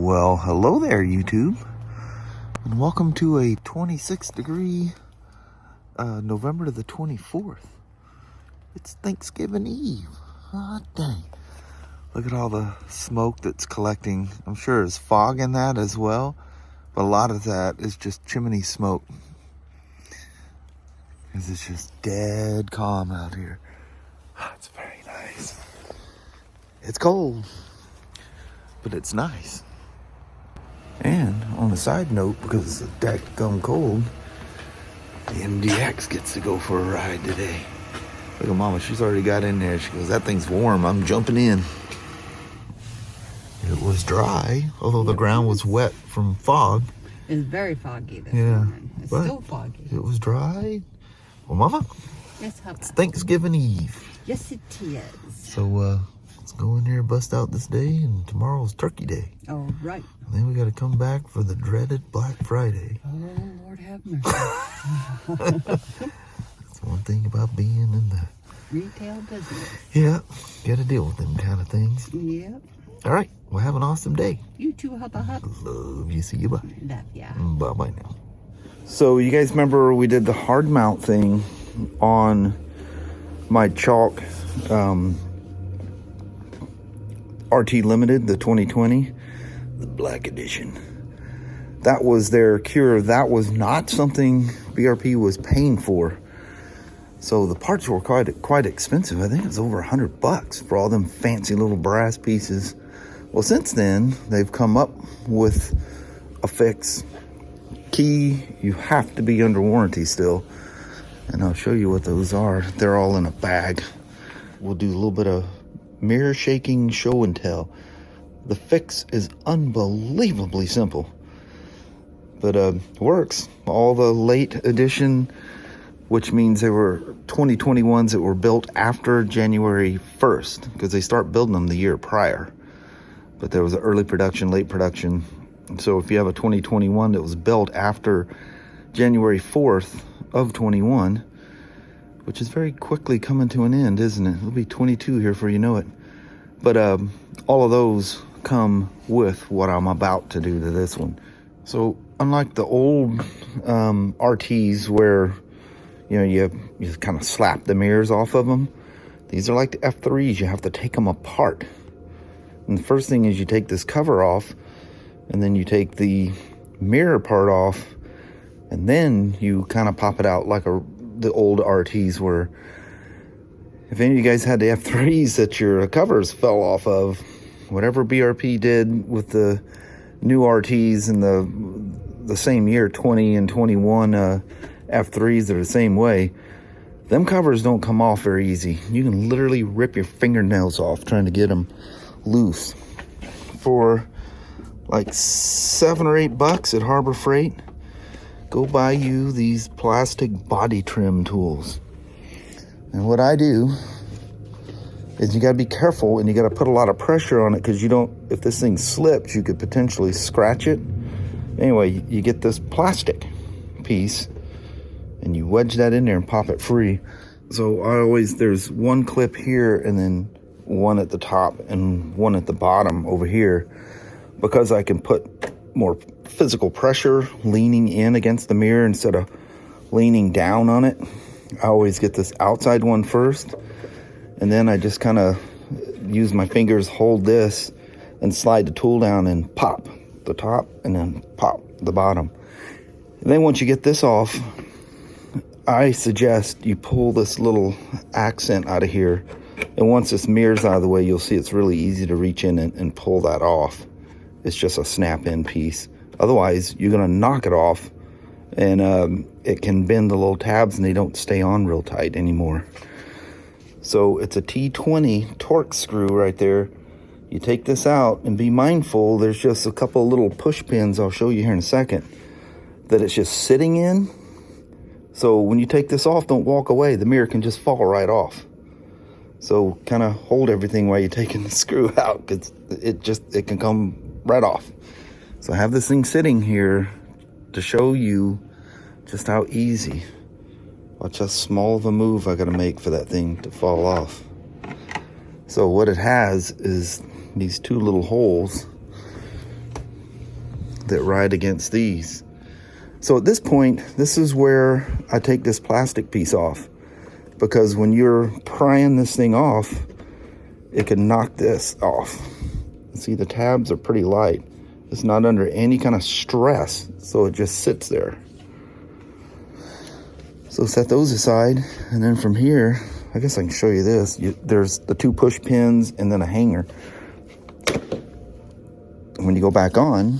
Well, hello there, YouTube, and welcome to a 26-degree November the 24th. It's Thanksgiving Eve. Ah, dang. Look at all the smoke that's collecting. I'm sure there's fog in that as well, but a lot of that is just chimney smoke. Because it's just dead calm out here. It's very nice. It's cold, but it's nice. And on a side note, because it's dadgum cold, the MDX gets to go for a ride today. Look at Mama, she's already got in there. She goes, that thing's warm, I'm jumping in. It was dry, although the ground was wet from fog. It's very foggy this morning. It's still foggy. It was dry. Well, Mama, yes, Papa. It's Thanksgiving Eve. Yes, it is. So, let's go in there, bust out this day, and tomorrow's Turkey Day. All right. And then we got to come back for the dreaded Black Friday. Oh, Lord have mercy. That's one thing about being in the retail business. Yeah, got to deal with them kind of things. Yep. All right, well, have an awesome day. You too, Hubba Hub. Love you. See you. Bye. Love ya. Bye-bye now. So, you guys remember we did the hard mount thing on my chalk RT Limited, the 2020, the Black Edition. That was their cure. That was not something BRP was paying for. So the parts were quite expensive. I think it was over $100 for all them fancy little brass pieces. Well, since then, they've come up with a fix. Key, you have to be under warranty still. And I'll show you what those are. They're all in a bag. We'll do a little bit of mirror shaking show and tell. The fix is unbelievably simple, but works. All the late edition, which means they were 2021s that were built after January 1st, because they start building them the year prior. But there was an early production, late production. So if you have a 2021 that was built after January 4th of 21, which is very quickly coming to an end, isn't it? It'll be 22 here before you know it. But all of those come with what I'm about to do to this one. So unlike the old RTs where you kind of slap the mirrors off of them, these are like the F3s. You have to take them apart. And the first thing is you take this cover off, and then you take the mirror part off, and then you kind of pop it out like the old RTs were. If any of you guys had the F3s that your covers fell off of, whatever BRP did with the new RTs in the same year, 20 and 21 F3s are the same way. Them covers don't come off very easy. You can literally rip your fingernails off trying to get them loose. For like $7 or $8 at Harbor Freight, go buy you these plastic body trim tools. And what I do is you got to be careful, and you got to put a lot of pressure on it, because if this thing slips, you could potentially scratch it. Anyway, you get this plastic piece and you wedge that in there and pop it free. So there's one clip here and then one at the top and one at the bottom over here, because I can put more physical pressure leaning in against the mirror instead of leaning down on it. I always get this outside one first, and then I just kind of use my fingers, hold this, and slide the tool down and pop the top and then pop the bottom. And then once you get this off, I suggest you pull this little accent out of here, and once this mirror's out of the way, you'll see it's really easy to reach in and pull that off. It's just a snap-in piece. Otherwise, you're going to knock it off, and it can bend the little tabs, and they don't stay on real tight anymore. So it's a T20 torque screw right there. You take this out, and be mindful, there's just a couple of little push pins, I'll show you here in a second, that it's just sitting in. So when you take this off, don't walk away. The mirror can just fall right off. So kind of hold everything while you're taking the screw out, because it can come right off. So I have this thing sitting here to show you just how easy. Watch how small of a move I gotta make for that thing to fall off. So what it has is these two little holes that ride against these. So at this point, this is where I take this plastic piece off, because when you're prying this thing off, it can knock this off. See, the tabs are pretty light. It's not under any kind of stress, so it just sits there. So set those aside, and then from here, I guess I can show you this. There's the 2 push pins and then a hanger. When you go back on,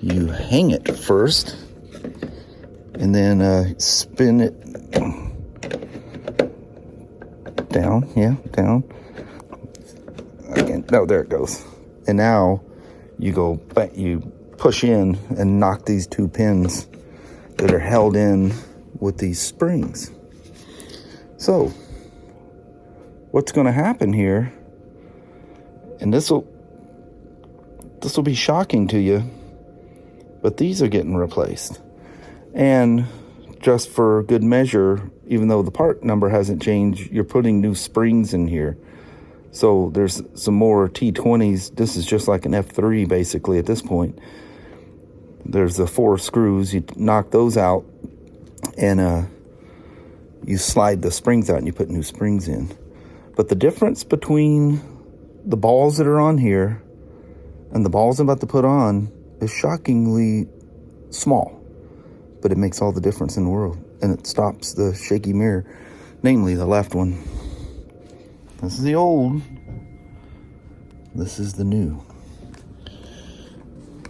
you hang it first, and then spin it down. Yeah, down. Again, no, there it goes. And now you push in and knock these 2 pins that are held in with these springs. So what's going to happen here, and this will be shocking to you, but these are getting replaced. And just for good measure, even though the part number hasn't changed, you're putting new springs in here. So there's some more T20s. This is just like an F3 basically at this point. There's the 4 screws. You knock those out, and you slide the springs out and you put new springs in. But the difference between the balls that are on here and the balls I'm about to put on is shockingly small. But it makes all the difference in the world. And it stops the shaky mirror, namely the left one. This is the old. This is the new.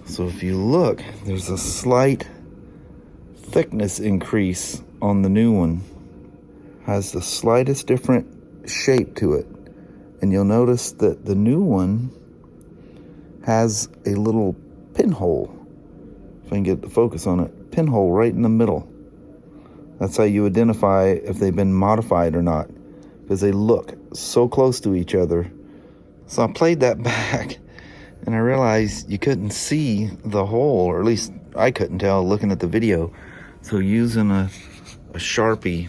So if you look, there's a slight thickness increase on the new one. Has the slightest different shape to it. And you'll notice that the new one has a little pinhole. If I can get the focus on it. Pinhole right in the middle. That's how you identify if they've been modified or not, because they look so close to each other. So I played that back, and I realized you couldn't see the hole, or at least I couldn't tell looking at the video. So using a Sharpie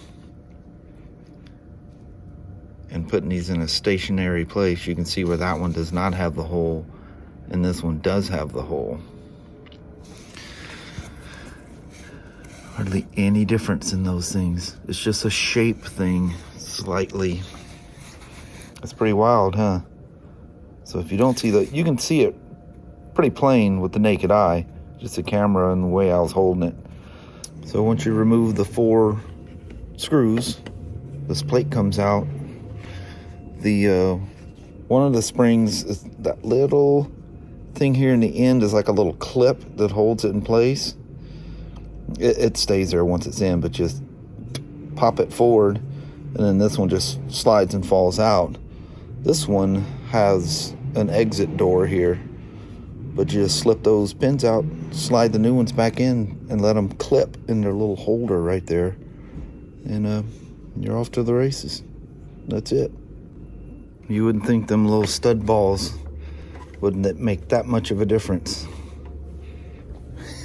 and putting these in a stationary place, you can see where that one does not have the hole and this one does have the hole. Hardly any difference in those things. It's just a shape thing, slightly. That's pretty wild, huh? So if you don't see that, you can see it pretty plain with the naked eye, just the camera and the way I was holding it. So once you remove the 4 screws, this plate comes out. The one of the springs is that little thing here in the end is like a little clip that holds it in place. It stays there once it's in, but just pop it forward, and then this one just slides and falls out. This one has an exit door here, but you just slip those pins out, slide the new ones back in, and let them clip in their little holder right there, and you're off to the races. That's it. You wouldn't think them little stud balls wouldn't make that much of a difference.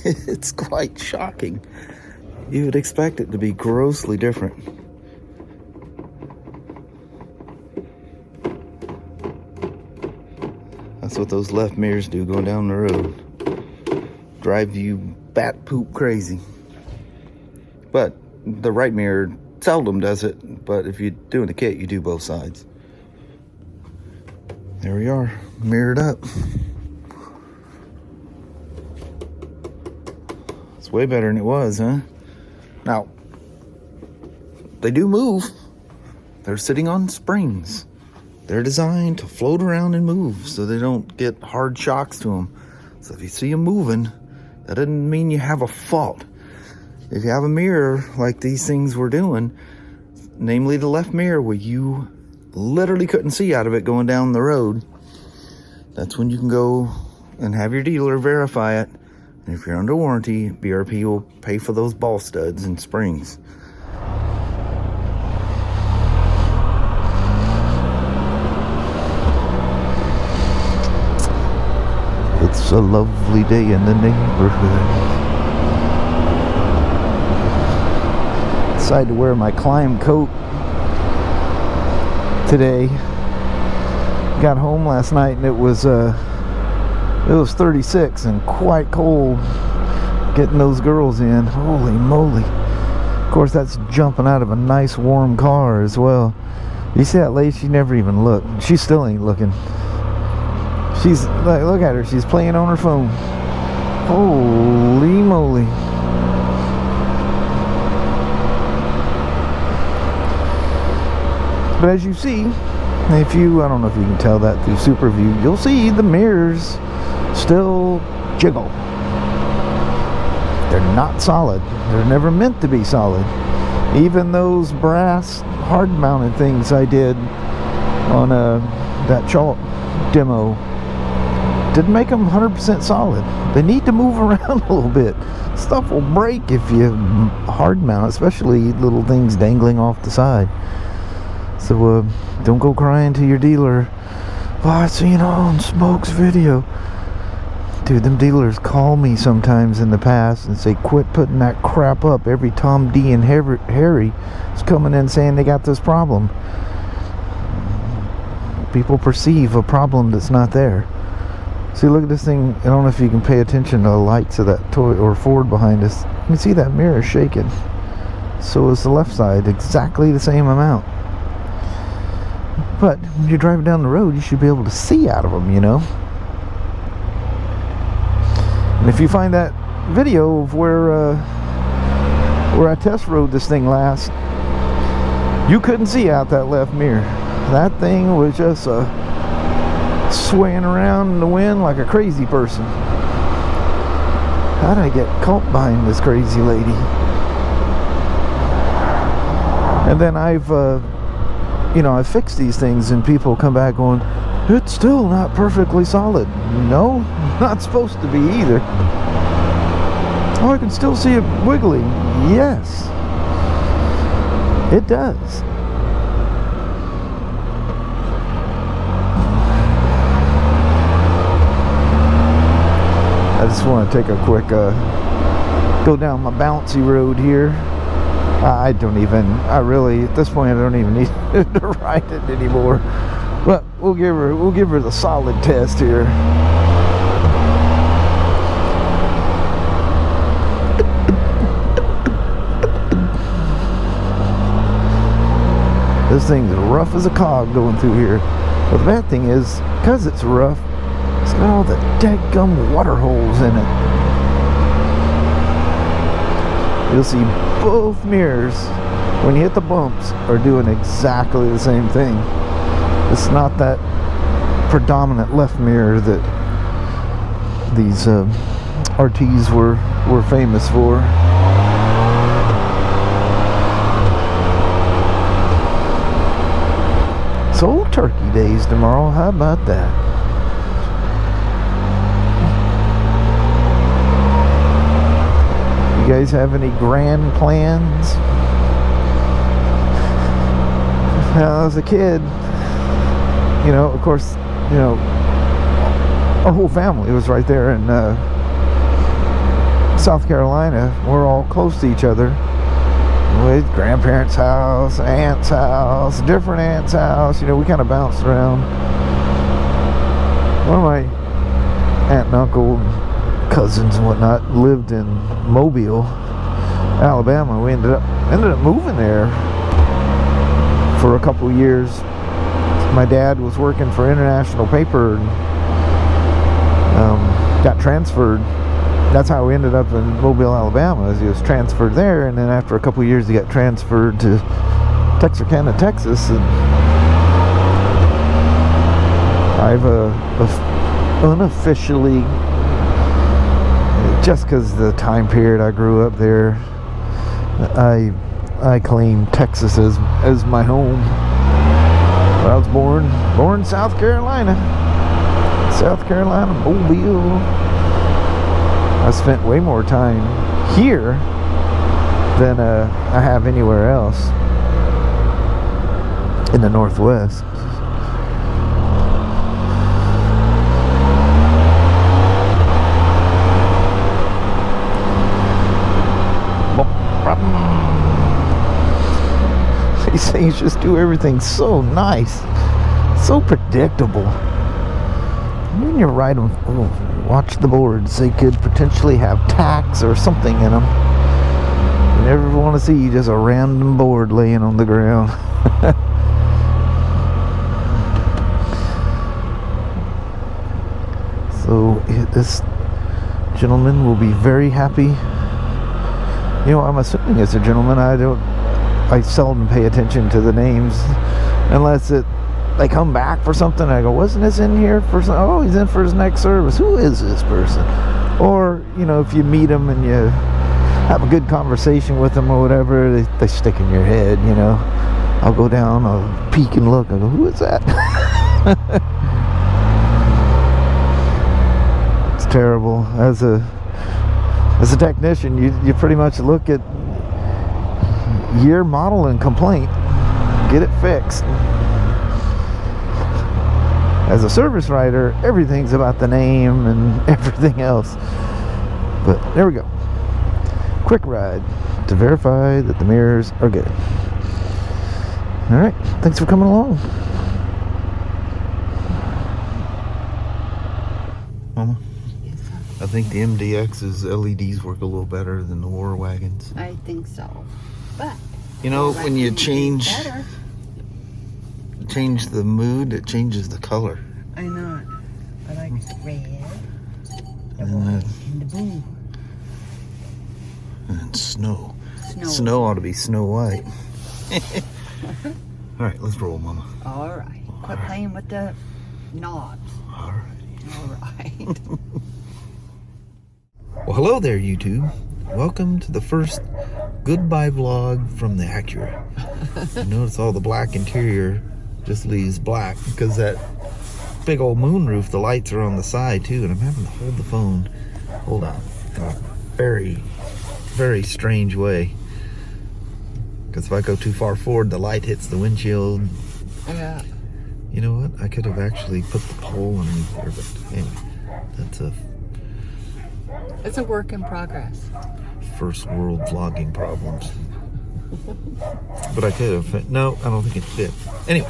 It's quite shocking. You would expect it to be grossly different. That's what those left mirrors do going down the road. Drive you bat poop crazy. But the right mirror seldom does it, but if you're doing a kit, you do both sides. There we are, mirrored up. It's way better than it was, huh? Now, they do move. They're sitting on springs. They're designed to float around and move so they don't get hard shocks to them. So if you see them moving, that doesn't mean you have a fault. If you have a mirror like these things were doing, namely the left mirror where you literally couldn't see out of it going down the road, that's when you can go and have your dealer verify it. And if you're under warranty, BRP will pay for those ball studs and springs. It's a lovely day in the neighborhood. Decided to wear my climb coat today. Got home last night and it was It was 36 and quite cold getting those girls in. Holy moly. Of course, that's jumping out of a nice warm car as well. You see that lady? She never even looked. She still ain't looking. She's like, look at her. She's playing on her phone. Holy moly. But as you see, I don't know if you can tell that through super view, you'll see the mirrors still jiggle. They're not solid. They're never meant to be solid. Even those brass hard mounted things I did on that chalk demo didn't make them 100% solid. They need to move around a little bit. Stuff will break if you hard mount, especially little things dangling off the side. So don't go crying to your dealer, "Oh, I seen it on Smoak's video." Dude, them dealers call me sometimes in the past and say, "Quit putting that crap up. Every Tom, D, and Harry is coming in saying they got this problem." People perceive a problem that's not there. See, look at this thing. I don't know if you can pay attention to the lights of that toy or Ford behind us. You can see that mirror shaking. So is the left side, exactly the same amount. But when you're driving down the road, you should be able to see out of them, you know. And if you find that video of where I test rode this thing last, you couldn't see out that left mirror. That thing was just swaying around in the wind like a crazy person. How did I get caught behind this crazy lady? And then I've fixed these things, and people come back going, "It's still not perfectly solid." No, not supposed to be either. "Oh, I can still see it wiggling." Yes, it does. I just want to take a quick go down my bouncy road here. I really, at this point, I don't even need to ride it anymore. But we'll give her the solid test here. This thing's rough as a cog going through here. But the bad thing is, because it's rough, it's got all the dadgum water holes in it. You'll see both mirrors, when you hit the bumps, are doing exactly the same thing. It's not that predominant left mirror that these RTs were famous for. It's old turkey days tomorrow. How about that? You guys have any grand plans? Well, as a kid, of course, our whole family was right there in South Carolina. We're all close to each other. With grandparents' house, aunt's house, different aunt's house. We kind of bounced around. One of my aunt and uncle, cousins and whatnot, lived in Mobile, Alabama. We ended up moving there for a couple of years. My dad was working for International Paper and got transferred. That's how we ended up in Mobile, Alabama, as he was transferred there, and then after a couple of years he got transferred to Texarkana, Texas. And I've unofficially, just because the time period I grew up there, I claim Texas as my home. I was born in South Carolina, Mobile. I spent way more time here than I have anywhere else in the Northwest. These things just do everything so nice, so predictable. when you ride them, watch the boards. They could potentially have tacks or something in them. You never want to see just a random board laying on the ground. So this gentleman will be very happy. You know, I'm assuming it's a gentleman. I seldom pay attention to the names unless they come back for something. I go, wasn't this in here for some? Oh, he's in for his next service. Who is this person? Or, you know, if you meet him and you have a good conversation with them or whatever, they stick in your head, you know. I'll go down, I'll peek and look. I go, who is that? It's terrible. As a technician, you pretty much look at year, model, and complaint. Get it fixed. As a service writer, everything's about the name and everything else. But there we go. Quick ride to verify that the mirrors are good. Alright, thanks for coming along. Mama, I think the MDX's LEDs work a little better than the War Wagons. I think so. But you know, when you change the mood, it changes the color. I know. I like red, the And white, and the blue. And snow. Snow ought to be Snow White. Alright, let's roll, Mama. Alright. Quit playing with the knobs. Alright. Well, hello there, YouTube. Welcome to the first goodbye vlog from the Acura. You notice all the black interior just leaves black because that big old moonroof, the lights are on the side too, and I'm having to hold the phone. Hold on. In a very, very strange way. Because if I go too far forward, the light hits the windshield. Yeah. You know what? I could have actually put the pole underneath there, but anyway, It's a work in progress. first world vlogging problems. But I could have. No, I don't think it fit. Anyway,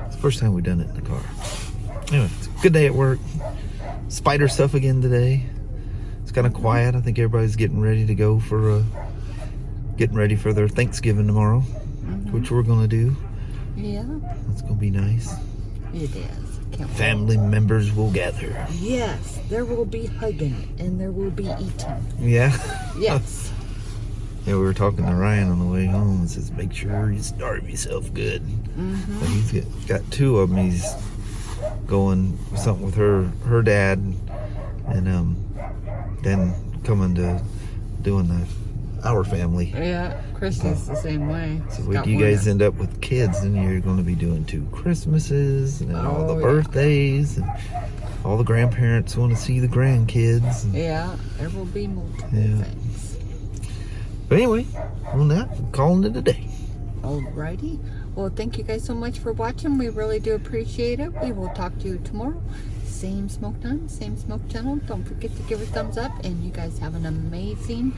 it's the first time we've done it in the car. Anyway, it's a good day at work. Spyder stuff again today. It's kind of quiet. I think everybody's getting ready to go for their Thanksgiving tomorrow, which we're gonna do. Yeah. That's gonna be nice. It is. Can't wait. Family members will gather. Yes, there will be hugging and there will be eating. Yeah. Yes. Yeah, we were talking to Ryan on the way home and says, make sure you starve yourself good. But he's got two of them. He's going something with her dad, and then coming to doing our family. Yeah, Christmas the same way. So if you guys end up with kids, then you're going to be doing 2 Christmases and then all the birthdays, and all the grandparents want to see the grandkids. And, yeah, there will be multiple things. But anyway, on that, I'm calling it a day. Alrighty. Well, thank you guys so much for watching. We really do appreciate it. We will talk to you tomorrow. Same smoke time, same smoke channel. Don't forget to give a thumbs up, and you guys have an amazing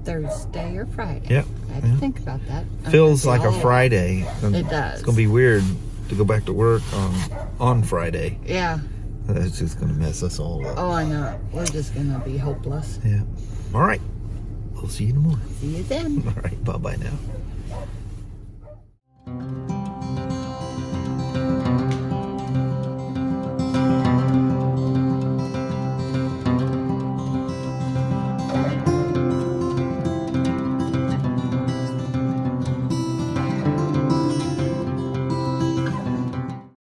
Thursday or Friday. Yep. I had to think about that. Feels like a Friday. It does. It's going to be weird to go back to work on Friday. Yeah. That's just going to mess us all up. Oh, I know. We're just going to be hopeless. Yeah. All right. We'll see you tomorrow. See you then. All right. Bye-bye now.